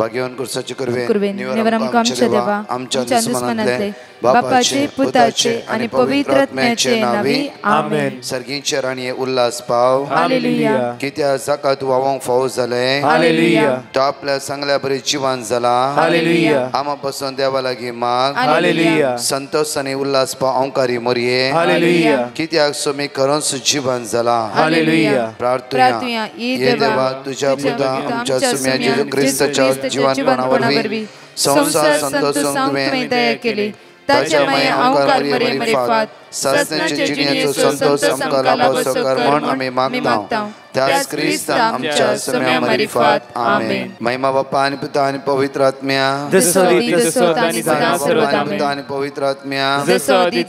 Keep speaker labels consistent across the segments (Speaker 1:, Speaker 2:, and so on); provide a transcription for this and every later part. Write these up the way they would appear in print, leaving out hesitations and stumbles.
Speaker 1: भाग्यवान कुर्साचे
Speaker 2: कुर्वेन निवरम आमच्या देवा आमच्या दुश्मनांतले बापाचे पुताचे आणि पवित्र आत्म्याचे नावी आमेन.
Speaker 1: सर्गींचे राणी उल्हास पाव
Speaker 2: हालेलुया.
Speaker 1: कित्या जाका तू वावंक फावो जाले
Speaker 2: हालेलुया.
Speaker 1: तो आपल्या चांगल्या बरी जिवान जाला
Speaker 2: हालेलुया.
Speaker 1: आमा पासून देवा लागीं माग
Speaker 2: हालेलुया.
Speaker 1: संतोष आणि उल्हास पाव अंकारी मोरये
Speaker 2: हालेलुया.
Speaker 1: कित्याक सोमी करोंस जिवान जाला
Speaker 2: हालेलुया.
Speaker 1: प्रार्थना ये देवा तुझ्या पुता आमच्या सुम्या जेजू ख्रिस्ताच्या जीवनपणावरवी संसार संतोषांक तुवें
Speaker 2: दया केली. ताच्या माया अंकार मरे मरे फात
Speaker 1: सासण्याचे जिण्याचो संतोष आमकां लाभो कर म्हण आमी मागता. त्याच ख्रिस्त आमच्या सुम्या मरिफात आमेन. महिमा बाप्पा आणि पिता आणि पवित्र आत्म्या
Speaker 2: जसो आणि सदा सर्वदा
Speaker 1: पिता आणि पवित्र आत्म्या
Speaker 2: जसो आणि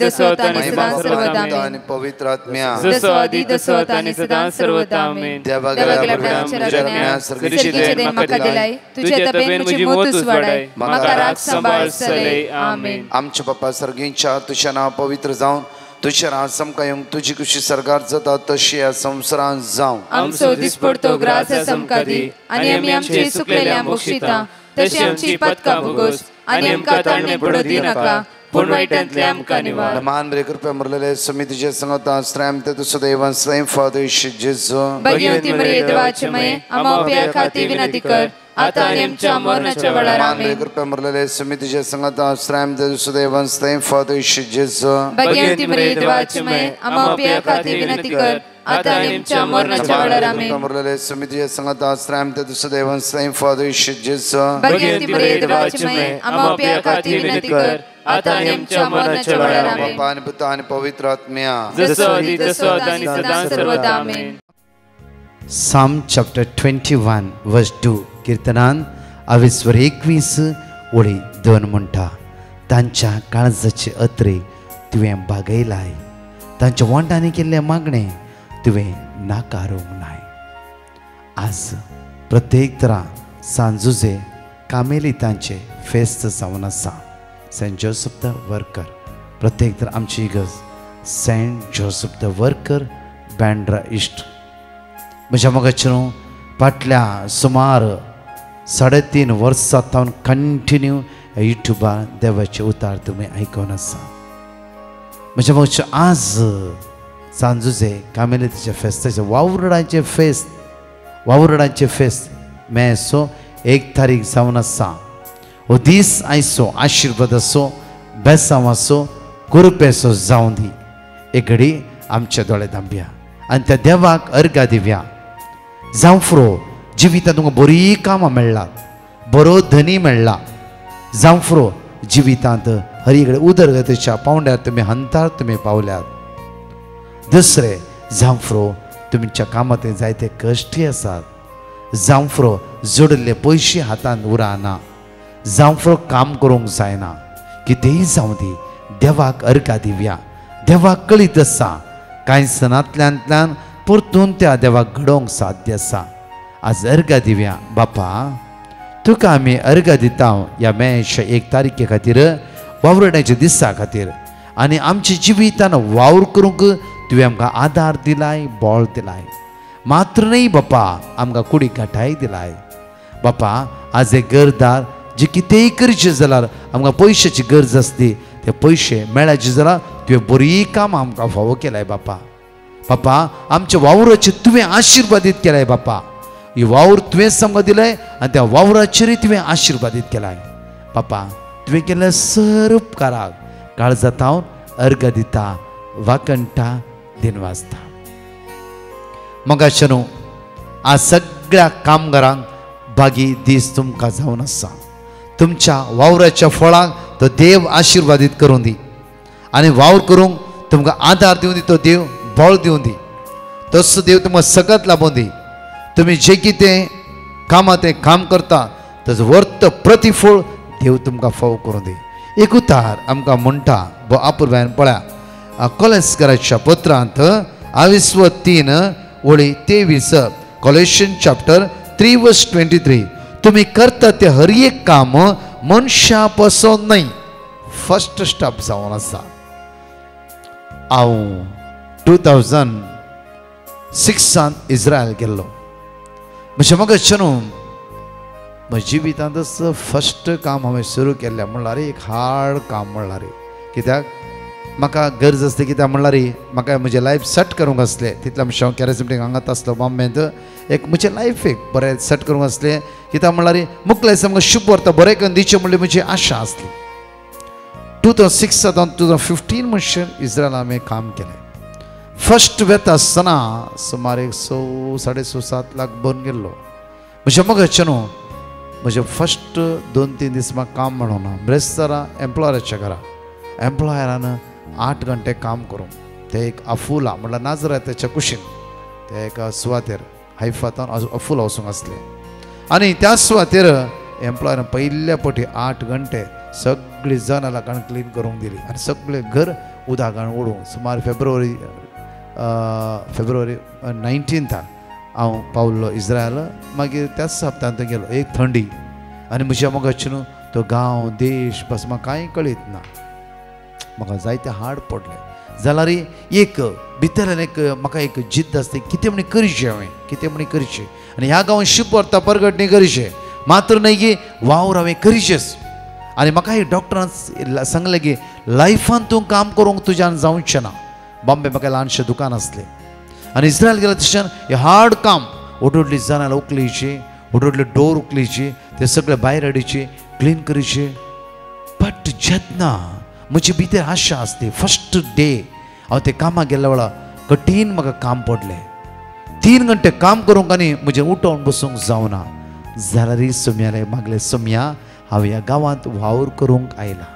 Speaker 2: सदा सर्वदा
Speaker 1: आणि पवित्र आत्म्या
Speaker 2: जसो आणि सदा सर्वदा आमेन. देवागला प्रार्थना सर्गीचे देन म्हाका दिलाय तुझे तबेन म्हजी मोतूच वाडाय म्हाका राख सांबाळ सलय आमेन.
Speaker 1: आमच्या बाप्पा सर्गींच्या तुझे नाव पवित्र जावन तुझे राज समका येवंक तुझी खुशी सरकार जाता तशी ह्या संवसारांत जावं.
Speaker 2: आमचो दिसपडतो ग्रास समका दी आनी आमी आमची सुकलेल्या बक्षिता तशी आमची पदकां भोगोस आनी आमकां ताळणे पडू दी नाका पूण वायटांतले आमकां निवार.
Speaker 1: मान बरे कृपया मरलेले समितीचे संगता श्रम ते तुझं देवान स्वयं फादर जेजू
Speaker 2: भगवती मरिये देवाचे मये आमा उपया खाती विनंती कर आता आणि आमच्या मरणाच्या वेळार आमेन.
Speaker 1: कृपया मरलेले समितीचे संगता श्रम ते तुझं देवान स्वयं फादर जेजू
Speaker 2: भगवती मरिये देवाचे मये आमा उपया खाती विनंती कर आता आणि आमच्या मरणाच्या वेळार आमेन.
Speaker 1: मरलेले समितीचे संगता श्रम ते तुझं देवान स्वयं फादर जेजू
Speaker 2: भगवती मरिये देवाचे मये आमा उपया खाती विनंती कर आता आणि आमच्या मरणाच्या वेळार आमेन.
Speaker 1: बाप्पा आणि पिता आणि पवित्र आत्म्या
Speaker 2: जसो आणि सदा सर्वदा आमेन.
Speaker 3: Psalm chapter 21 verse 2 कीर्तनान 21 ओळी 2 म्हणटा. तांच्या काळजाचे अत्रे तुवें बागयलाय तांच्या वंटांनी केल्ले मागणे तुवें नाकारूंक नाय. आज प्रत्येक तरा सांजुजे कामेलितांचे फेस्त जावन आसा. सेंट जोसेफ द वर्कर प्रत्येक तर आमची इगर्ज Saint Joseph the worker Bandra east. म्हज्या मोगाचें फाटल्या सुमार 3.5 वर्सां तावन कंटिन्यू युट्यूबार देवाचे उतार तुमी आयकून आसा. म्हज्या मोगाचें आज सांजुजे कामेलिताच्या फेस्ताचे वावरडांचे फेस्त मेसो 1 तारीख जावन आसा. हो दीस आयचो आशिर्वाद असो बेसांव असो कुरपेसो जावं दी. एक घडी आमचे दोळे धांबया आनी त्या देवाक अर्घा दिवया. जावं फुरो जिवितांत तुमकां बरी कामां मेळ्ळात बरो धनी मेळ्ळा. जावं फुरो जिवितांत हरी कडेन उदरगतीच्या पावंड्यार तुमी हंतार तुमी पावल्यात. दुसरें जावं फुरो तुमच्या कामांत जायते कश्टी आसात. जावं फुरो जोडिल्ले पयशे हातांत उरना. जावं फुरो काम करूंक जायना. कितेंय जावं दी देवाक अर्घा दिवया. देवाक कळीत आसा कांय सणांतल्यान परतून त्या देवाक घडोवंक साध्य आसा. आज अर्घा दिवया. बापा तुका आमी अर्घा दिता ह्या मेच्या 1 तारखे खातीर वावरण्याच्या दिसा खातीर आनी आमच्या जिवितान वावर करूंक तुवें आमकां आदार दिलाय बळ दिलाय. मात्र न्ही बापा आमकां कुडी घाटाय दिलाय. बापा आज एक गरदार जे कितेंय करचें जाल्यार आमकां पयशाची गरज आसली ते पयशे मेळ्ळाचे जाल्यार तुवें बरी कामां आमकां फावो केलाय. बापा बापा आमच्या वावराचे तुवें आशिर्वादीत केलाय. बापा ही वावर तुवेंच आमकां दिलाय आनी त्या वावराचेरय तुवें आशिर्वादीत केलाय. बापा तुवें केल्ल्या सर उपकाराक काळजांत हांव अर्घ दिता वाकणटा दिनवासता. मोगाचें न्हू आज सगळ्या कामगारांक बागी दीस तुमकां जावन आसा. तुमच्या वावराच्या फळांक तो देव आशिर्वादीत करूं दी आनी वावर करूंक तुमकां आदार दिवं दी. तो देव बळ दिवं दी. तसो देव तुमकां सगळ्यात लाभून दी. तुमी जे कितें कामां तें काम करता ताचो वर्थ प्रतिफळ देव तुमकां फावो करूं दी. एक उतार आमकां म्हणटा बो आपुरव्यान पळया कोलेस्कराच्या पत्रांत 23 ओळी 23 कोलेशन चॅप्टर 3 वर्स 23 तुम्ही करता ते हर एक काम मनशा पासून नाही. फर्स्ट स्टॉप जावन आसा. हांव 2006 इस्रायल गेल्लो. म्हज्या मोगाचें न्हू म्हज्या जिवितांतच फस्ट काम हांवें सुरू केल्लें म्हणल्यार एक हार्ड काम म्हणल्यार कित्याक म्हाका गरज आसली कित्याक म्हणल्यार म्हाका म्हजें लायफ सेट करूंक आसलें तितलें हांव कॅरिझमेटीक हांगात आसलो बॉम्बेंत एक म्हजें लायफ एक बरें सेट करूंक आसलें कित्याक म्हणल्यार मुखलें आमकां शुभ व्हरता बरें करून दिवचें म्हणली म्हजी आशा आसली 2006 सावन 2015 म्हणशे इस्रायला हांवें काम केलें फस्ट वेता आसतना सुमार एक 6-7 लाख बन गेल्लो म्हज्या मगाचे न्हू म्हजें फस्ट 2-3 दीस म्हाका काम म्हणून ना ब्रेस्तारा एम्प्लॉयराच्या घरा एम्प्लॉयरान 8 घंटे काम करूंक ते एक अफुला म्हणल्यार नाजराताच्या कुशीन ते एका सुवातेर हायफातान अफुला वचूंक आसलें आनी त्या सुवातेर एम्प्लॉयरान पयल्या फावटी 8 घंटे सगळीं जनाला काण क्लीन करूंक दिली आनी सगळें घर उदकान ओडूंक सुमार फेब्रुवारी 19 हांव पावल्लो इस्रायल मागीर त्याच हप्त्यांत गेलो एक थंडी आनी म्हज्या मोगाचे न्हू तो गांव देश बस म्हाका कांय कळीत ना म्हाका जायते हाड पडले जाल्यार एक भितरल्यान एक म्हाका एक जिद्द आसता कितें म्हणी करचें हांवें कितें म्हणी करचें आनी ह्या गांवांत शुभ व्हरता परगट न्ही करचें मात्र न्ही की वावर हांवें करचेंच आनी म्हाका एक डॉक्टरान सांगलें की लायफान तूं काम करूंक तुज्यान जावचें ना बॉम्बे म्हाका ल्हानशें दुकान आसलें आनी इस्रायल गेल्या तशें हें हार्ड काम व्हडली जनालां उखलीची व्हडले डोर उखलीची ते सगळे भायर हाडीचे क्लीन करीचे बट जेन्ना म्हजे भितर आशा आसली फस्ट डे हांव ते कामाक गेल्या वेळा कठीण म्हाका काम पडलें 3 घंटे काम करूंक आनी म्हजें उठोवन बसूंक जावना जाल्यार सोम्याले मागले सोम्या हांव ह्या गांवांत वावर करूंक आयला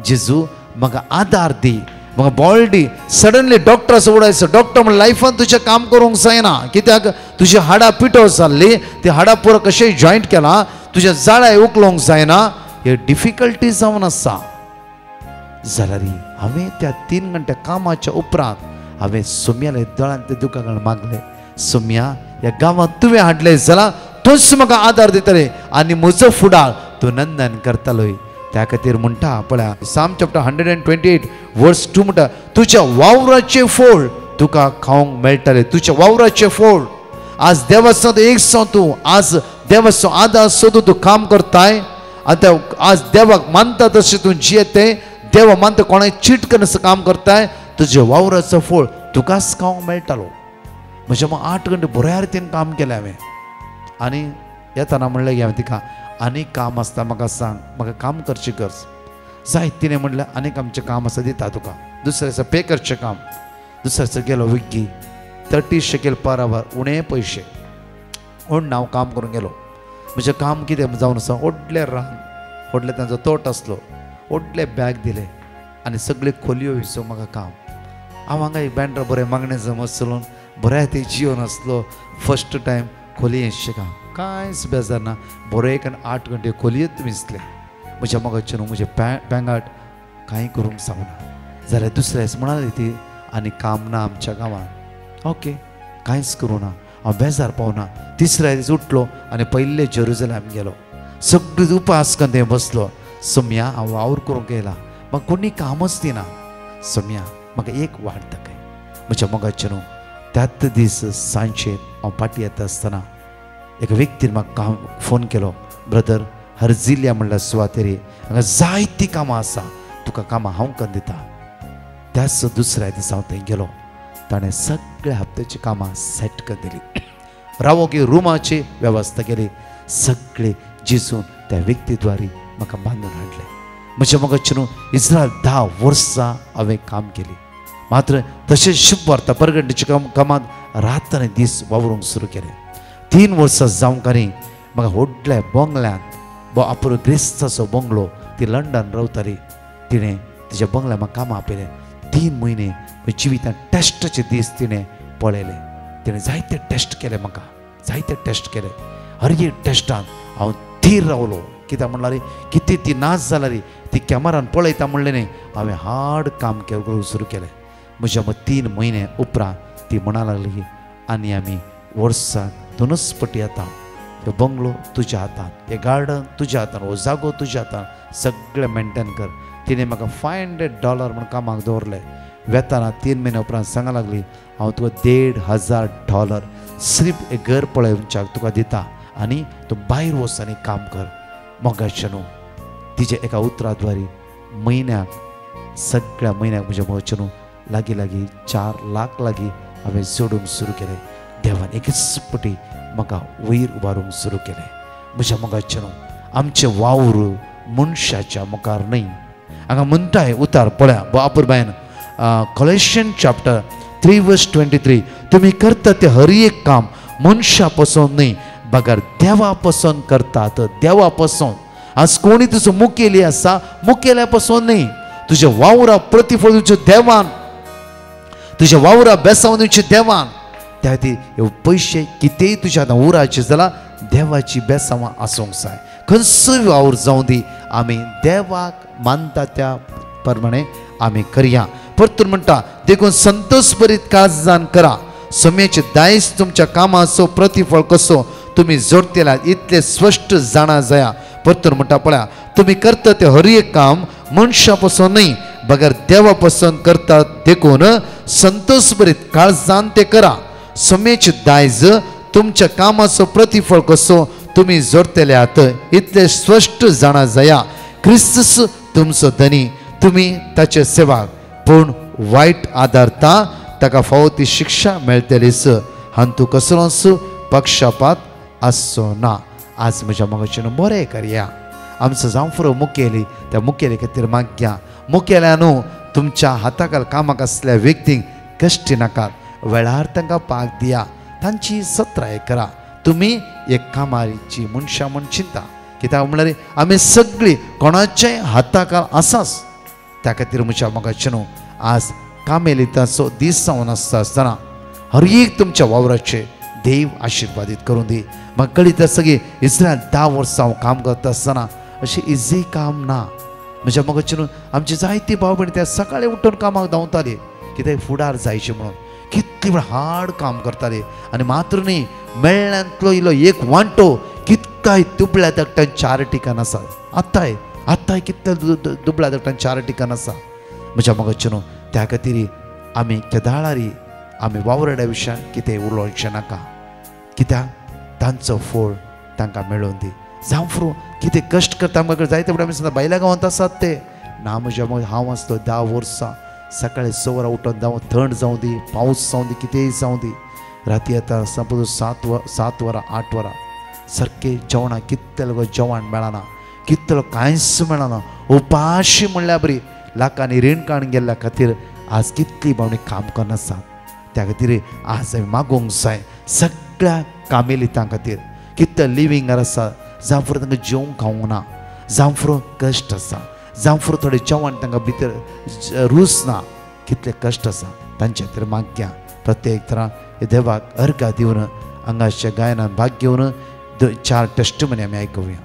Speaker 3: जेजू म्हाका आदार दी म्हाका बॉल दी सडनली डॉक्टर असो उडायचो डॉक्टर म्हणलें लायफान तुजें काम करूंक जायना कित्याक तुजी हाडां पिटो जाल्ली ती हाडां पुरो कशेंय जॉयंट केलां तुज्या जाळ्याय उखलोवंक जायना हे डिफिकल्टी जावन आसा जाल्यार हांवें त्या 3 घंटे कामाच्या उपरांत हांवें सोम्याले दोळ्यांत ते दुकानान मागलें सोम्या ह्या गांवांत तुवें हाडलें जाल्यार तूंच म्हाका आदार दितलें आनी म्हजो फुडार तूं नंदन करतलोय त्या खातीर म्हणटा पळया साम चॅप्टर 128 वर्स 2 म्हणटा तुज्या वावराचे फळ तुका खावंक मेळटले तुज्या वावराचे फळ आज देवाचो एक सो तूं आज देवाचो आदार सोदून तूं काम करताय आतां आज देवाक मानता तशें तूं जियेते देवा मानता कोणाय चीट करून असं काम करताय तुज्या वावराचो फळ तुकाच खावंक मेळटलो म्हज्या मग 8 घंटे बऱ्या रितीन काम केलें हांवें आनी येताना म्हणलें की हांवें तिका आनीक काम आसता म्हाका सांग म्हाका काम करचें गरज जायत तिणें म्हणलें आनीक आमचें काम आसा दिता तुका दुसऱ्या दिसा पे करचें काम दुसऱ्या दिसा गेलो विग्गी 30 शेकेल पर आवर उणें पयशे ओण हांव काम करूंक गेलो म्हजें काम कितें जावन आसा व्हडलें रान व्हडलें तांचो तोट आसलो व्हडले बॅग दिले आनी सगळे खोलयो विसो म्हाका काम हांव हांगा एक बँड्रा बरें मागणें जमसलोन बऱ्या ते जिवन आसलो फस्ट टायम खोलयेचें काम कांयच बेजार ना बरें एक 8 घंटे खोलयेत विसले म्हज्या मोगाचे न्हू म्हजे बँगाट कांय करूंक जावना जाल्यार दुसऱ्या दीस म्हणाली ती आनी काम ना आमच्या गांवांत ओके कांयच करूं ना हांव बेजार पावना तिसऱ्या दीस उठलो आनी पयले जेरुसलेम गेलो सगळीं उपास करून बसलो सोम्या हांव वावर करूंक येयला म्हाका कोणी कामच दिना सोम्या म्हाका एक वाट दाखय म्हज्या मोगाचे न्हू त्याच दीस सांजचे हांव पाटी येता आसतना एका व्यक्तीन म्हाका काम फोन केलो ब्रदर हरजिल्या म्हणल्यार सुवातेरी हांगा जायतीं कामां आसा तुका कामां हांव करून दिता त्याच दुसऱ्या दिसा हांव थंय गेलो ताणें सगळ्या हप्त्याची कामां सेट करून दिली रावोंक रुमाची वेवस्था केली सगळे जिजून त्या व्यक्ती द्वारे म्हाका बांदून हाडलें म्हज्या मोगाचे न्हू इस्रायल 10 वर्सां हांवें काम केली मात्र तशेंच शुभ वार्ता परगटणेच्या कामांत रात आनी दीस वावरूंक सुरू केलें 3 वर्सां जावं कारी म्हाका व्हडल्या बंगल्यांत आपुरो ग्रेस्ताचो बंगलो ती लंडन रावताली तिणें तिच्या बंगल्या म्हाका कामां आपयलें 3 म्हयने जिवितांत टेस्टाचे दीस तिणें पळयले तिणें जायते टेस्ट केले म्हाका जायते टेस्ट केले हर एक टेस्टांत हांव थीर रावलो कित्याक म्हणल्यार कितें ती नाच जाल्यार ती कॅमेरान पळयता म्हणलें न्ही हांवें हार्ड काम करूंक सुरू केलें म्हज्या 3 म्हयने उपरांत ती म्हणा लागली आनी आमी वर्साक 2 पटी येता हो बंगलो तुज्या हातांत हे गार्डन तुज्या हातांत हो जागो तुज्या हातांत सगळें मेंटेन कर तिणें म्हाका $500 म्हूण कामाक दवरलें वेतना 3 म्हयने उपरांत सांगा लागली हांव तुका $1,500 सिर्फ एक घर पळोवच्याक तुका दिता आनी तूं भायर वच आनी काम कर. मोगाचें न्हू तिचे एका उतराद्वारे म्हयन्याक सगळ्या म्हयन्याक म्हज्या मोगाचें न्हू लागीं 4 लाख लागीं हांवें जोडूंक सुरू केलें. देवान एकच पटी म्हाका वयर उबारूंक सुरू केलें. म्हज्या मोगाचें न्हू आमचे वावर मनशाच्या मुखार न्हय. हांगा म्हणटाय उतार पळया बापूर बायन कॉलेशियन चॅप्टर 3:23 तुम्ही करता ते हर एक काम मनशा पासून न्हय बगर देवा पासून करतात. देवा पासून आज कोणी तुजो मुखेली आसा मुखेल्या पासून न्हय. तुझे वावरा प्रतिफळ तुज्या देवान तुझ्या वावरा बेसावन तुज्या देवान त्या खातीर पयशे कितेंय तुज्या आतां उराचे जाल्यार देवाची बेसांवां आसूंक जाय. खंयचोय वावर जावं दी आमी देवाक मानता त्या प्रमाणे आमी करया. परतून म्हणटा देखून संतोष भरीत काळजान करा. समयाचे दायज तुमच्या कामाचो प्रतिफळ कसो तुम्ही जोडतेला इतले स्पश्ट जाणा जाया. परतून म्हणटा पळया तुम्ही करता ते हर एक काम मनशा पासून न्हय बगर देवा पासून करता देखून संतोष भरीत काळजान ते करा. समयाचे दायज तुमच्या कामाचो प्रतिफळ कसो तुम्ही जोडतेले आहात इतले स्पश्ट जाणा जाया. क्रिस्तस तुमचो धनी तुम्ही ताचे सेवाक पूण वायट आदारता ताका फावो ती शिक्षा मेळटलीच. हातूंत कसलोच पक्षपात आसचो ना. आज म्हज्या मोगाचें बरें करया. आमचो जावं फुरो मुखेली त्या मुखेली खातीर मागया. मुखेल्या न्हू तुमच्या हाताखाल कामाक आसल्या व्यक्तींक कश्ट नाकात. वेळार तांकां पाग दिया. तांची सत्राय करा. तुमी एक कामाची मनशां म्हूण चिंता. कित्याक म्हणल्यार आमी सगळीं कोणाच्याय हाताखाल आसाच. त्या खातीर म्हज्या मोगाचें न्हू आज कामेलिताचो दीस जावन आसता आसतना हर एक तुमच्या वावराचे देव आशिर्वादीत करून दी. म्हाका कळीत आसा की इस्रायल 10 वर्सां हांव काम करता आसतना अशें इजी काम ना. म्हज्या मोगाचें न्हू आमची जायती भाव भयणी त्या सकाळीं उठून कामाक धांवताली कित्याक फुडार जायचें म्हणून. कितले वेळ हार्ड काम करताले आनी मात्र न्ही मेळ्ळ्यांतलो इल्लो एक वांटो कितकाय दुबळ्या धाकट्यान 4 ठिकाण आसा. आतांय कितले दुबळ्या धाकट्यान 4 ठिकाण आसा. म्हज्या मोगाचें न्हू त्या खातीर आमी केदाळारी आमी वावरड्या विशयान कितें उलोवचें नाका. कित्याक तांचो फळ तांकां मेळोवन दी. जावं फुरो कितें कश्ट करता आमकां जायते फुडें आमी सांगता बायल्या गांवांत आसात ते ना. म्हज्या हांव आसलो 10 वर्सां सकाळीं 6 वरां उठोन जावं थंड जावं दी पावस जावं दी कितेंय जावं दी राती येता सपोज 7 वरां 8 वरां सारकें जेवणां कितले जेवण मेळना कितलो कांयच मेळना. उपाशी म्हणल्यार बरी लाखांनी रीण काडून गेल्ल्या खातीर आज कितली भावणी काम करनासा. त्या खातीर आज आमी मागोवंक जाय सगळ्या कामेलितां खातीर कितले लिविंगार आसा जावं फुरो तांकां जेवंक खावंक ना जावं फुरो कश्ट आसा जावं फुरो थोडें जेवण तांकां भितर रूच ना कितले कश्ट आसा तांचे खातीर मागया. प्रत्येक तरां देवाक अर्घ दिवन हांगाच्या गायनान भाग घेवन 4 टेस्टमनी आमी आयकुया.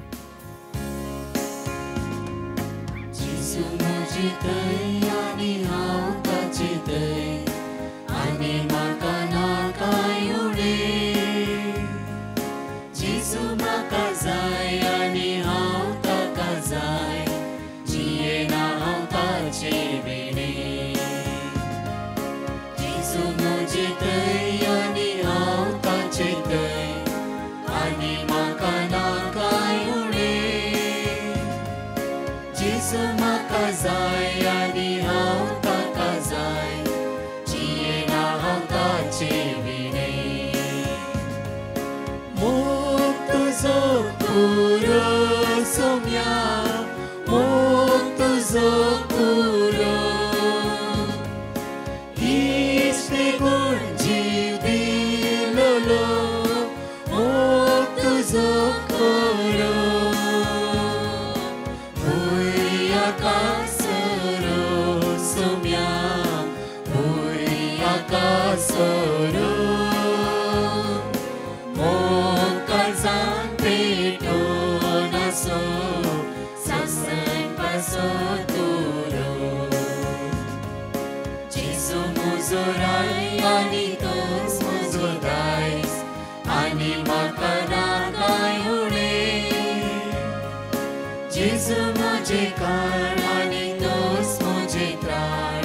Speaker 4: Jesu मुझे कान आणि तोच मुझे त्राण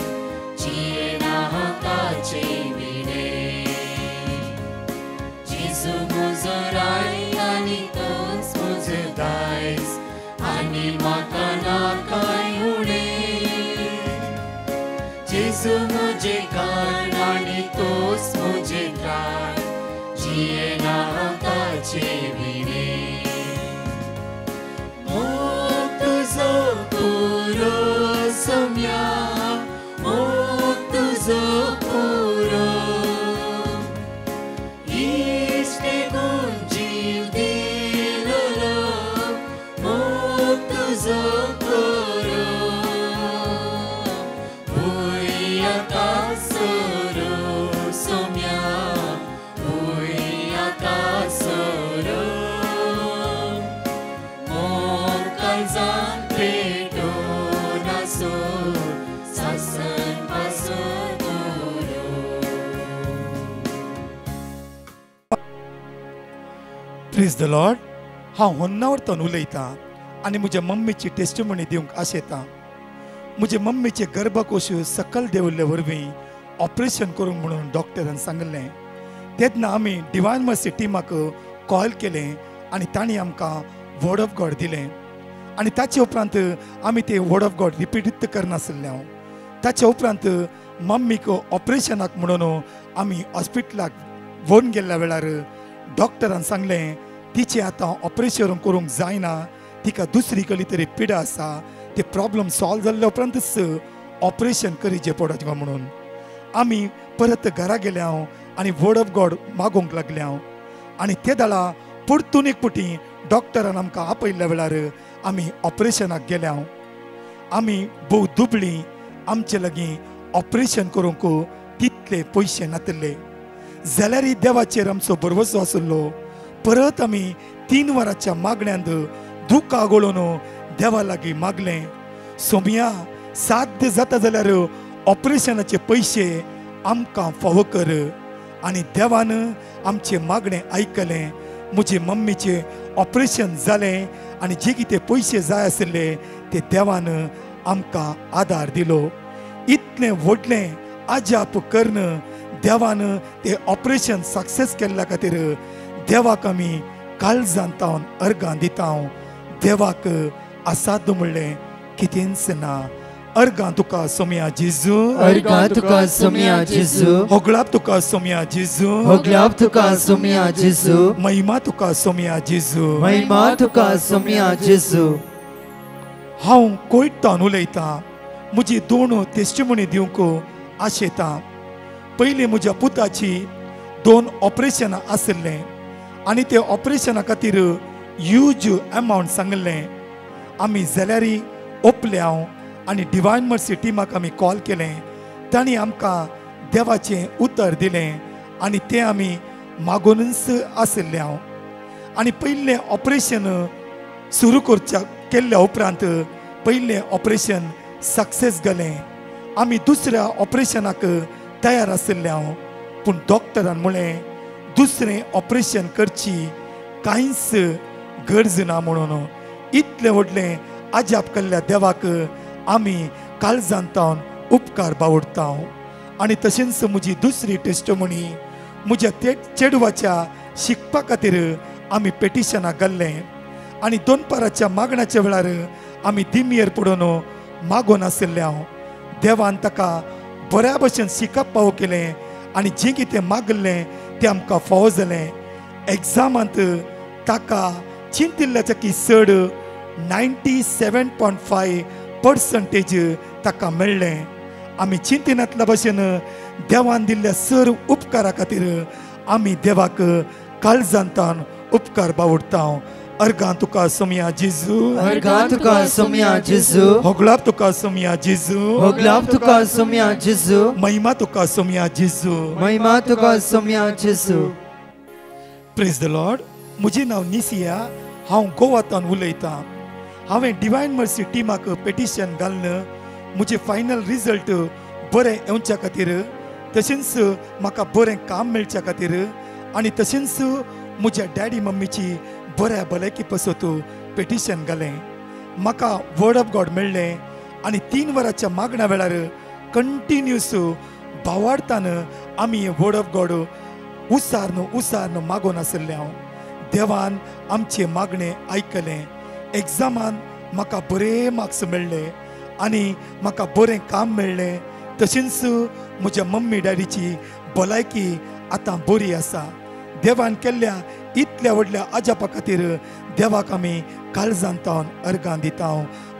Speaker 4: जिये ना हक्काचे विणे Jesu मुझो राय आणि जेजू मुझे कारण आणि तोच मुझे त्राण जियेना ताचे विणे मोग तुझो पुरो सोम्या मोग तुझो पुरो इश्टे गुण जीव दिलोलो मोग तुझो पुरो भुया तासरो सोम्या भुया तासरो मोग काळजान पेटो नासो सासन पासून पुरो
Speaker 5: प्रेज द लॉर्ड. हांव होन्नावरतून उलयतां आनी म्हज्या मम्मीची टेस्टिमोनी दिवंक आशेतां. म्हजे मम्मीचे गर्भकोश सकल देंवल्ले वरवीं ऑपरेशन करूंक म्हणून डॉक्टरान सांगलें. तेन्ना आमी डिवायन मर्सी टिमाक कॉल केलें आनी तांणी आमकां वर्ड ऑफ गॉड दिलें आनी ताचे उपरांत आमी ते वर्ड ऑफ गॉड रिपीट करनासले. ताचे उपरांत मम्मीक ऑपरेशनाक म्हणून आमी हॉस्पिटलाक व्हरून गेल्ल्या वेळार डॉक्टरान सांगलें तिचें आतां ऑपरेशन करूंक जायना, तिका दुसरी कसली तरी पिडा आसा, ते प्रॉब्लम सॉल्व जाल्ल्या उपरांतच ऑपरेशन करीचें पडटा म्हणून. आमी परत घरा गेले हांव आनी वर्ड ऑफ गॉड मागोवंक लागले हांव आनी ते दाळा परतून एक पुटी डॉक्टरान आमकां आपयल्ल्या वेळार आमी ऑपरेशनाक गेले हांव. आमी भोव दुबळीं, आमचे लागीं ऑपरेशन करूंक तितले पयशे नातले जाल्यारय देवाचेर आमचो भरवसो आसलो. परत आमी 3 वरांच्या मागण्यांत दुख आगोळून देवा लागीं मागलें, सोम्या साध्य जाता जाल्यार ऑपरेशनाचे पयशे आमकां फावो कर. आनी देवान आमचे मागणें आयकलें. म्हजे मम्मीचें ऑपरेशन जालें आनी जे कितें पयशे जाय आसले ते देवान आमकां आदार दिलो. इतलें व्हडलें आजाप कर्ण देवान ते ऑपरेशन सक्सेस केल्ल्या खातीर देवाक आमी काळजांतावन अर्गां दिता. देवाक असाध्य म्हणलें कितेंच ना. अर्गां तुका सोम्या जेजू,
Speaker 6: अर्गां तुका सोम्या जेजू,
Speaker 5: होगळाप तुका सोम्या जेजू,
Speaker 6: होगळाप तुका सोम्या जेजू,
Speaker 5: महिमा तुका सोम्या जेजू,
Speaker 6: महिमा तुका सोम्या जेजू.
Speaker 5: हांव कोयटान उलयतां. म्हजी 2 टेस्टिमोनी दिवंक आशेतां. पयलीं म्हज्या पुताची 2 ऑपरेशनां आसलें आनी ते ऑपरेशना खातीर ह्यूज अमावंट सांगलें. आमी जाल्यारय ओपले हांव आनी डिवायन मर्सी टिमाक आमी कॉल केलें. तांणी आमकां देवाचें उतर दिलें आनी तें आमी मागूनच आसले हांव. आनी पयलें ऑपरेशन सुरू केल्ल्या उपरांत पयलें ऑपरेशन सक्सेस जालें. आमी दुसऱ्या ऑपरेशनाक तयार आसले हांव, पूण डॉक्टरान म्हळें दुसरें ऑपरेशन करची कांयच गरज ना म्हणून. इतलें व्हडलें आजाप केल्ल्या देवाक आमी काळजांतावन उपकार बावडटा. आनी तशेंच म्हजी दुसरी टेस्टिमोनी म्हज्या चेडवाच्या शिकपा खातीर आमी पेटिशनाक घाल्लें आनी 2 पाराच्या मागण्याच्या वेळार आमी दिमियेर पडून मागोन आसले हांव. देवान ताका बऱ्या भशेन शिकप फावो केलें आनी जें कितें मागलें तें आमकां फावो जालें. एग्जामांत ताका चिंतिल्ल्याच्या चड 97.5% ताका मेळ्ळें. आमी चिंतिनातल्या भशेन देवान दिल्ल्या सर उपकारा खातीर आमी देवाक काळजांतान उपकार बावडटा. अर्गां तुका सोम्या जेजू,
Speaker 6: अर्गां तुका सोम्या जेजू,
Speaker 5: होगळाप तुका सोम्या जेजू,
Speaker 6: होगळाप तुका सोम्या जेजू,
Speaker 5: महिमा तुका सोम्या जेजू,
Speaker 6: महिमा तुका सोम्या जेजू.
Speaker 5: Praise the Lord. म्हजें नांव निसिया. हांव गोवातान उलयतां. हांवें डिवायन मर्सी टिमाक पेटिशन घालून म्हजे फायनल रिजल्ट बरें येवच्या खातीर, तशेंच म्हाका बरें काम मेळच्या खातीर आनी तशेंच म्हज्या डॅडी मम्मीची बऱ्या भलायकी पासत पेटिशन घालें. म्हाका वर्ड ऑफ गॉड मेळ्ळें आनी 3 वरांच्या मागण्या वेळार कंटिन्यूस भावार्थान आमी हे वर्ड ऑफ गॉड उसारन मागोन आसले हांव. देवान आमचे मागणे आयकलें. एग्जामान म्हाका बरे मार्क्स मेळ्ळे आनी म्हाका बरें काम मेळ्ळें. तशेंच म्हज्या मम्मी डॅडीची भलायकी आतां बरी आसा. देवान केल्ल्या इतल्या व्हडल्या अजापा खातीर देवाक आमी काळजांतावन अर्गां दिता.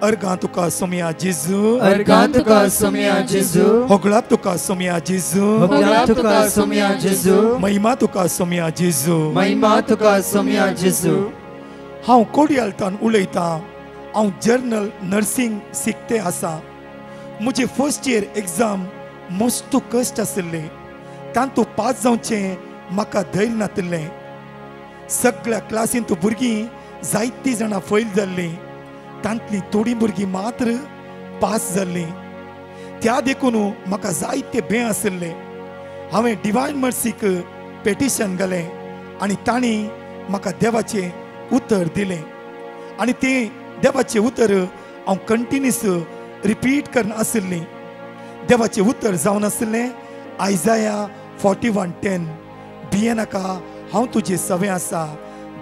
Speaker 5: अर्गां तुका सोमया जेजू,
Speaker 6: अर्गां तुका सोमया जेजू,
Speaker 5: होगळाप तुका सोमया जेजू,
Speaker 6: होगळाप तुका सोमया जेजू,
Speaker 5: महिमा तुका सोमया जेजू.
Speaker 6: महिमा तुका सोमया जेजू.
Speaker 5: हांव कोडयालतान उलयतां. हांव जर्नल नर्सिंग शिकते आसा. म्हजे फर्स्ट इयर एग्जाम मस्त कश्ट आसले. तातूंत पास जावचें म्हाका धैर्य नासलें. सगळ्या क्लासींत भुरगीं जायतीं जाणां फैल जाल्लीं. तांतलीं थोडीं भुरगीं मात्र पास जाल्लीं. त्या देखून म्हाका जायते भें आसले. हांवें डिवायन मर्सीक पेटिशन घालें आनी तांणी म्हाका देवाचें उतर दिलें. आनी तें देवाचें उतर हांव कंटिन्यूस रिपीट करना आसलीं. देवाचें उतर जावन आसलें आयजाया 41:10. भिये नाका, हांव तुजें सवें आसा.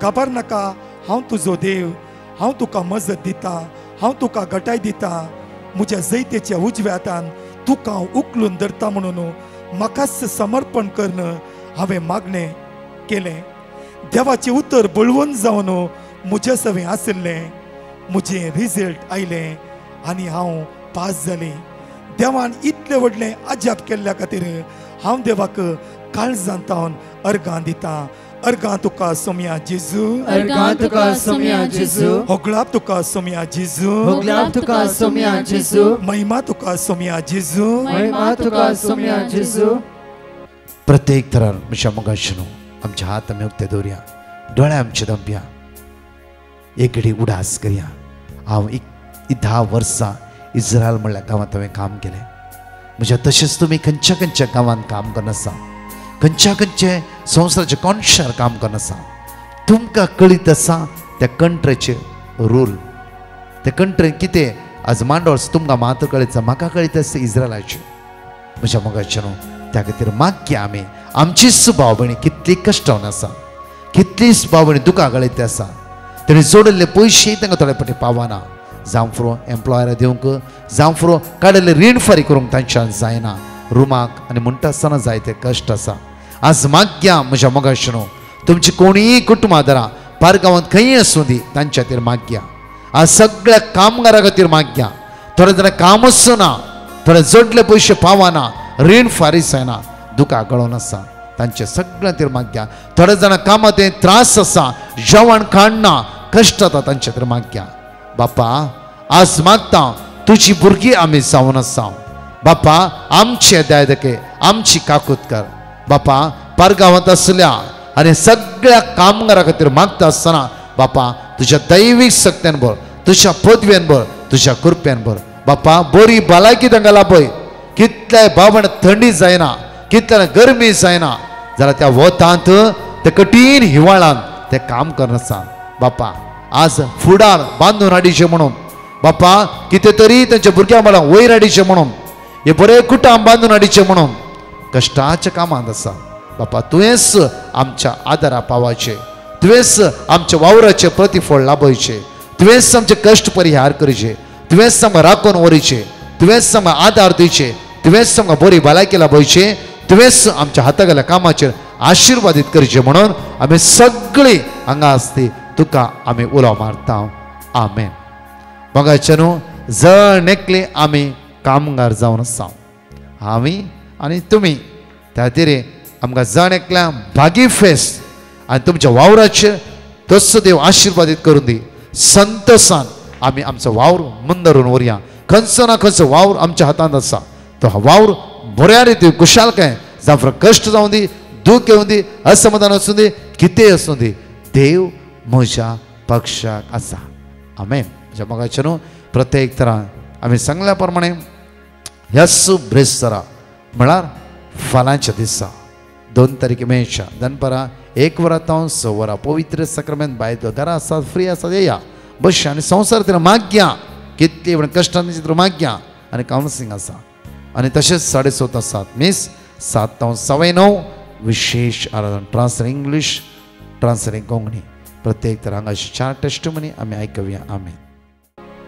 Speaker 5: घाबर नाका, हांव तुजो देव. हांव तुका मजत दिता, हांव तुका घटाय दिता. म्हज्या जैतेच्या उजव्या हातान तुका हांव उखलून धरता म्हणून म्हाकाच समर्पण करून हांवें मागणें केलें. देवाचें उतर बळवंत जावन म्हज्या सवें आसलें. म्हजें रिजल्ट आयलें आनी हांव पास जालें. देवान इतलें व्हडलें अजाप केल्ल्या खातीर हांव देवाक काळजांतावन अर्गां दिता. अर्गां तुका सोमया जेजू,
Speaker 6: अर्गां तुका सोमया जेजू,
Speaker 5: होगळाप तुका सोमया जेजू,
Speaker 6: होगळाप तुका सोमया जेजू,
Speaker 5: महिमा तुका सोमया जेजू.
Speaker 6: महिमा तुका सोमया जेजू.
Speaker 3: प्रत्येक तरार म्हज्या मोगाशिनो आमचे हात आमी उक्ते दवरया, दोळे आमचे दंपया, एक घडी उडास करया. हांव 10 वर्सां इस्रायल म्हणल्या गांवांत हांवें काम केलें. म्हज्या तशेंच तुमी खंयच्या खंयच्या गांवांत काम करन आसा, खंयच्या खंयचे संवसाराच्या कोणशार काम करन आसा. तुमकां कळीत आसा त्या कंट्रीचे रूल, त्या कंट्रीन कितें आज मांडोळस तुमकां मात कळीत आसा. म्हाका कळीत आसा इस्रायलाचे. म्हज्या मोगाचे न्हू, त्या खातीर मागकी आमी आमचीच भाव भयणी कितली कश्टावन आसा, कितलीच भाव भयणी दुकां गळीत आसा. तेणी जोडिल्ले पयशे तांकां थोडे फावटी पावना. जावं फुरो एम्प्लॉयरा दिवंक, जावं फुरो काडिल्ले रीण फारीक करूंक तांच्यान जायना. रुमाक आनी म्हणटा आसतना जायते कश्ट आसा. आज माग्या म्हज्या मोगाशिनो, तुमची कोणीय कुटुंबादारां पारगांवांत खंय आसूं दी, तांच्या खातीर माग्या. आज सगळ्या कामगारां खातीर माग्या. थोडे जाणां कामच ना, थोडे जोडले पयशे पावना, रीण फारीक जायना, दुकां गळोवन आसा, तांचे सगळ्या खातीर माग्या. थोडे जाणां कामां ते त्रास आसा, जेवण खाणना, कश्ट जाता, तांचे खातीर माग्या. बापा आज मागता तुजी भुरगीं आमी जावन आसा. बापा आमचे दयदके, आमची काकूत कर. बापा पारगांवांत आसल्या आनी सगळ्या कामगारां खातीर मागता आसतना बापा तुज्या दैवीक शक्तीन भर, तुज्या पदवेन भर, तुज्या कृपेन भर. बापा बरी भलायकी तांकां लाभय. कितल्याय भावण थंडी जायना, कितल्या गरमी जायना जाल्यार त्या वतांत, त्या कठीण हिवाळ्यान ते काम करन आसा. बापा आज फुडार बांदून हाडिचे म्हणून, बापा कितें तरी तांच्या भुरग्यां वांगडा वयर हाडिचे म्हणून, हे बरे कुटाम बांदून हाडिचे म्हणून कश्टाच्या कामांत आसा. बापा तुवेंच आमच्या आदारा पावाचे, तुवेंच आमच्या वावराचे प्रतिफळ लाभयचे, तुवेंच आमचे कश्ट परिहार करचे, तुवेंच आमकां राखून व्हरचे, तुवेंच आमकां आदार दिवचे, तुवेंच आमकां बरी भलायकी लाभयचे, तुवेंच आमच्या हातागेल्या कामाचेर आशिर्वादीत करचे म्हणून आमी सगळीं हांगा आसती तुका आमी उलो मारता. आमेन. मगाचे न्हू जण एकले आमी कामगार जावन आसा, आमी आनी तुमी. त्या खातीर आमकां जण एकल्या भागी फेस्त आनी तुमच्या वावराचेर तसो देव आशिर्वादीत करून दी. संतोशान आमी आमचो वावर मुंदरून व्हरया. खंयचो ना खंयचो वावर आमच्या हातांत आसा, तो वावर बऱ्या रितीन कुशालकाय जावं कश्ट जावं दी, दूख येवं दी, असमाधान आसूं दी, कितेंय आसूं दी, देव म्हज्या पक्षाक आसा. आमेन. म्हज्या मोगाचे न्हू प्रत्येक तरान आमी सांगल्या प्रमाणे ह्याच ब्रेस्तारा म्हळ्यार फाल्यांच्या दिसा 2 तारीख मेच्या दनपारां 1 वरां तावन 6 वरां पवित्र सक्रामेंत भायर घरां आसात, फ्री आसात, येया बसया आनी संवसार तर माग्या. कितली म्हण कश्टांनी चित्र माग्या आनी कावन्सिलींग आसा. आनी तशेंच 7:30 ते 7 मीस 7 ते 9:15 विशेष आराधना, ट्रान्सलेट इंग्लीश, ट्रान्सलेट कोंकणी. प्रत्येक तर हांगा 4 टेस्टिमनी आमी आयकुया. आमेन.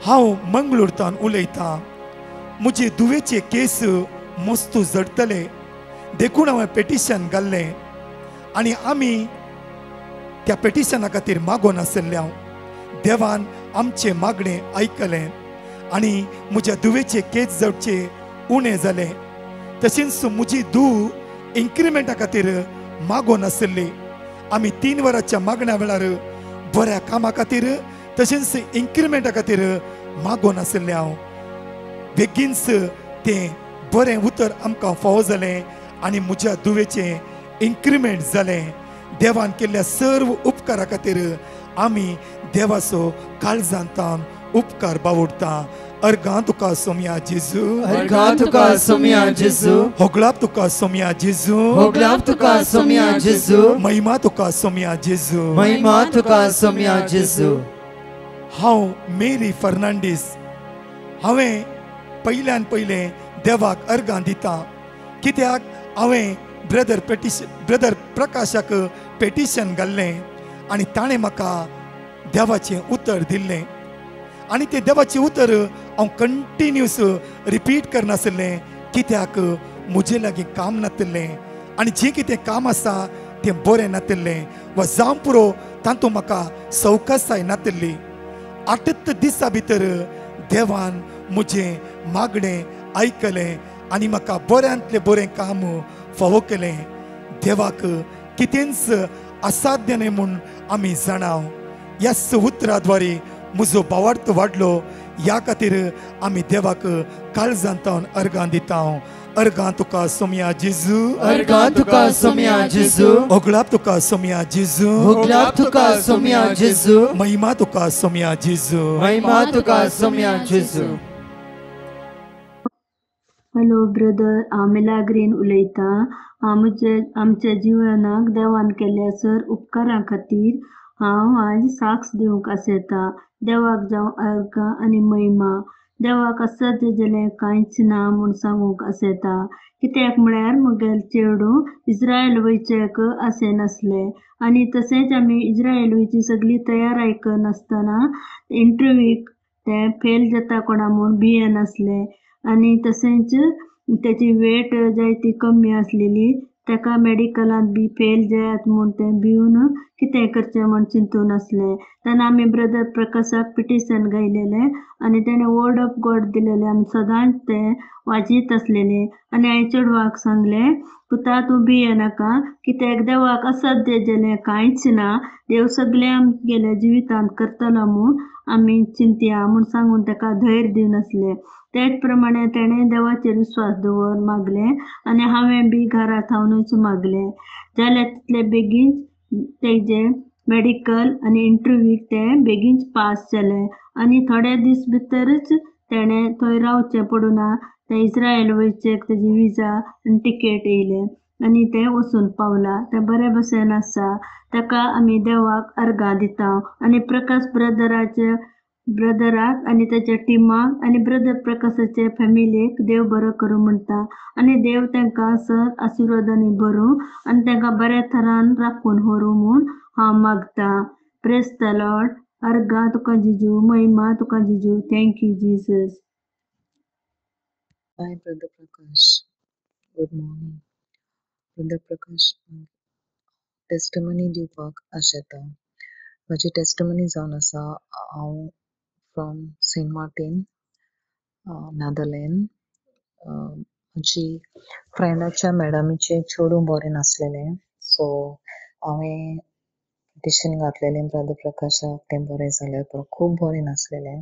Speaker 5: हांव मंगळूरतान उलयतां. म्हजे दुवेचे केस मस्तू जडतले देखून हांवें पेटिशन घाल्लें आनी आमी त्या पेटिशना खातीर मागोन आसले हांव देवान आमचे मागणे आयकलें आनी म्हज्या दुवेचे केस जडचे उणें जालें तशेंच म्हजी धूव इन्क्रिमेंटा खातीर मागोन आसली आमी 3 वरांच्या मागण्या वेळार बऱ्या कामा खातीर तशेंच इन्क्रिमेंटा खातीर मागोन आसले हांव बेगीनच तें बरें उतर आमकां फावो जालें आनी म्हज्या दुवेचें इन्क्रिमेंट जालें देवान केल्ल्या सर्व उपकारा खातीर आमी देवाचो काळजांतान उपकार बावडटा अर्गां तुका सोम्या जेजू
Speaker 6: अर्गां तुका सोम्या जेजू
Speaker 5: होगलाप तुका सोम्या जेजू
Speaker 6: होगलाप तुका सोम्या जेजू
Speaker 5: महिमा तुका सोम्या जेजू
Speaker 6: महिमा तुका सोम्या जेजू
Speaker 5: हांव मेरी फर्नांडीस हांवें पयल्यान पयलें देवाक अर्गां दिता कित्याक हांवें ब्रदर प्रकाशाक पेटिशन घाल्लें आनी ताणें म्हाका देवाचें उतर दिल्लें आनी तें देवाचें उतर हांव कंटिन्यूस रिपीट करनासलें कित्याक म्हजे लागीं काम नासलें आनी जें कितें काम आसा तें बरें नासलें वा जावं पुरो तातूंत म्हाका सवकासाय नासली 8 दिसां भितर देवान म्हजें मागणें आयकलें आनी म्हाका बऱ्यांतलें बरें काम फावो केलें देवाक कितेंच असाध्य न्हय म्हूण आमी जाणाव ह्या उतराद्वारे म्हजो भावार्थ वाडलो ह्या खातीर आमी देवाक काळजांतान अर्गां दिता अर्गां तुका सोम्या जेजू
Speaker 6: अर्गां तुका सोम्या जेजू
Speaker 5: होगलाप तुका सोम्या जेजू
Speaker 6: होगलाप तुका सोम्या जेजू
Speaker 5: महिमा तुका सोम्या जेजू
Speaker 6: महिमा तुका सोम्या जेजू
Speaker 7: हॅलो ब्रदर हांव मिलाग्रीन उलयतां आमच्या जिवनाक देवान केल्ल्या सर उपकारां खातीर हांव आज साक्ष दिवंक आसयता देवाक जावं अर्गां आनी महिमा देवाक असाध्य जालें कांयच ना म्हूण सांगूंक आसयता कित्याक म्हळ्यार म्हगेल चेडूं इस्रायल वयचेक आसे नासलें आनी तशेंच आमी इस्रायल वयची सगळी तयाराय करनासतना इंटरव्यूक ते फेल जाता कोणा म्हूण भियेन आसलें आनी तशेंच तेची वेट जाय ती कमी आसलेली ताका मेडिकलांत बी फेल जायत म्हूण तें भिवन कितें करचें म्हूण चिंतून आसलें तेन्ना आमी ब्रदर प्रकाशाक पिटिशन गायलेलें आनी तेणें वर्ड ऑफ गॉड दिलेलें आमी सदांच तें वाचीत आसलेलीं आनी हांवें चेडवाक सांगलें पुता तूं भियेनाका कित्याक देवाक असाध्य जालें कांयच ना देव सगळें आमगेल्या जिवितांत करतलो म्हूण आमी चिंतया म्हूण सांगून ताका धैर्य दिवन आसलें तेच प्रमाणे तेणें देवाचेर विश्वास दवर मागलें आनी हांवें बी घरा थावनूच मागलें जाल्यार तितले बेगीन तेजें मेडिकल आनी इंटरव्यूक तें बेगीनच पास जालें आनी थोडे दीस भितरच तेणें थंय रावचें पडुना तें इस्रायल वयचेक तेजी विजा आनी टिकेट येयलें आनी तें वचून पावलां तें बरे भशेन आसा ताका आमी देवाक अर्गां दिता आनी प्रकाश ब्रदराक आनी ताच्या टिमाक आनी ब्रदर प्रकाशाचे फॅमिलीक देव बरो करूं म्हणटा आनी देव तांकां सर आशिर्वादांनी भरूं आनी तांकां बऱ्या तरान राखून व्हरूं म्हूण हांव मागतां प्रेज द लॉर्ड अर्गां तुका जिजू महिमा तुका जिजू thank you Jesus
Speaker 8: Hi, Brother Prakash. Good morning. Brother Prakash, testimony दिवपाक आशेता. माझी टेस्टिमनी जावन आसा हांव फ्रॉम सेंट मार्टीन नादरलँड म्हजी फ्रेंडाच्या मॅडमीचें चेडूं बरें नासलेलें सो हांवें पिटिशन घातलेलें ब्रदर प्रकाशाक तें बरें जालें खूब बरें नासलेलें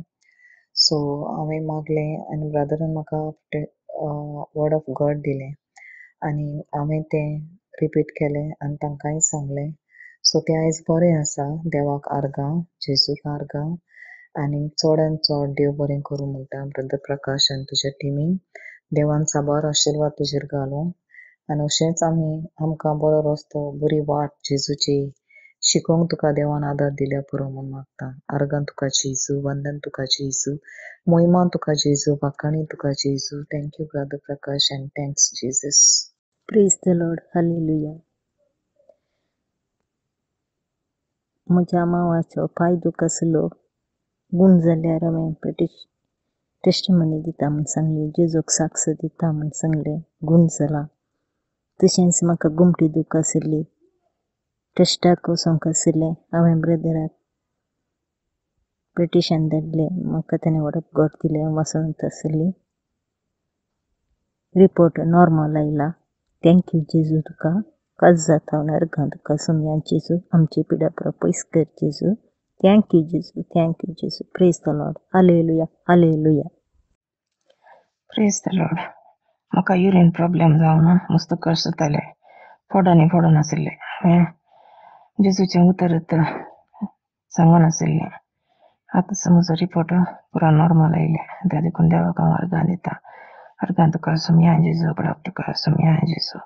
Speaker 8: सो हांवें मागलें आनी ब्रदरान म्हाका वर्ड ऑफ गॉड दिलें आनी हांवें तें रिपीट केलें आनी तांकांय सांगलें सो तें आयज बरें आसा देवाक अर्गां जेजूक अर्गां आनी चडान चड देव बरें करूं म्हणटा ब्रदर प्रकाश आनी तुज्या टिमीक देवान साबार आशिर्वाद तुजेर घालूं आनी अशेंच आमकां बरो रस्तो बरी वाट जेजूची शिकोवंक तुका देवान आदार दिल्या पुरो म्हूण मागता अर्गां तुका जेजू वंदन तुका जेजू मोहिमा तुका जेजू बाकाणी तुका जेजू thank you brother Prakash end thanks Jesus
Speaker 7: praise the Lord hallelujah म्हज्या मांवाचो पांय दुखसलो गूण जाल्यार हांवें
Speaker 8: टेस्टिमनी दिता म्हूण सांगली, जेजूक साक्ष दिता म्हूण सांगले, गूण जाला. तशेंच म्हाका गुमटी दूख आशिल्ली, टेस्टाक वचोंक आशिल्लें. हांवें ब्रदराक पिटिशन धाडलें, म्हाका ताणें वडप घोट दिलें, वचोंत आशिल्ली. रिपोर्ट नॉर्मल आयला. थँक्यू जेजू तुका. काज जाता अर्घां तुका सोम्या जेजू. आमची पिडा पुरो पयस कर जेजू. थँक्यू जेजू, थँक्यू जेजू. Praise the Lord. Hallelujah, hallelujah.
Speaker 9: Praise the Lord. म्हाका युरीन प्रॉब्लेम जावन मस्त कश्ट जाताले, फोडांनी फोडून आशिल्ले. हांवें जेजूचें उतर सांगून आशिल्लें. आतां म्हजो रिपोर्ट पुरो नॉर्मल आयले. त्या देखून देवाक हांव अर्घां दिता. अर्घां तुका सोम्या जेजू, पडप तुका सोम्या जेजू,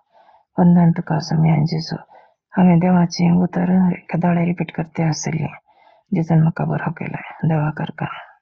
Speaker 9: वंदन तुका सोम्या जेजू. हांवें देवाचें उतर केदोळे रिपीट करता आशिल्लें. जेजून म्हाका बरो केलो. देवाक अर्घां.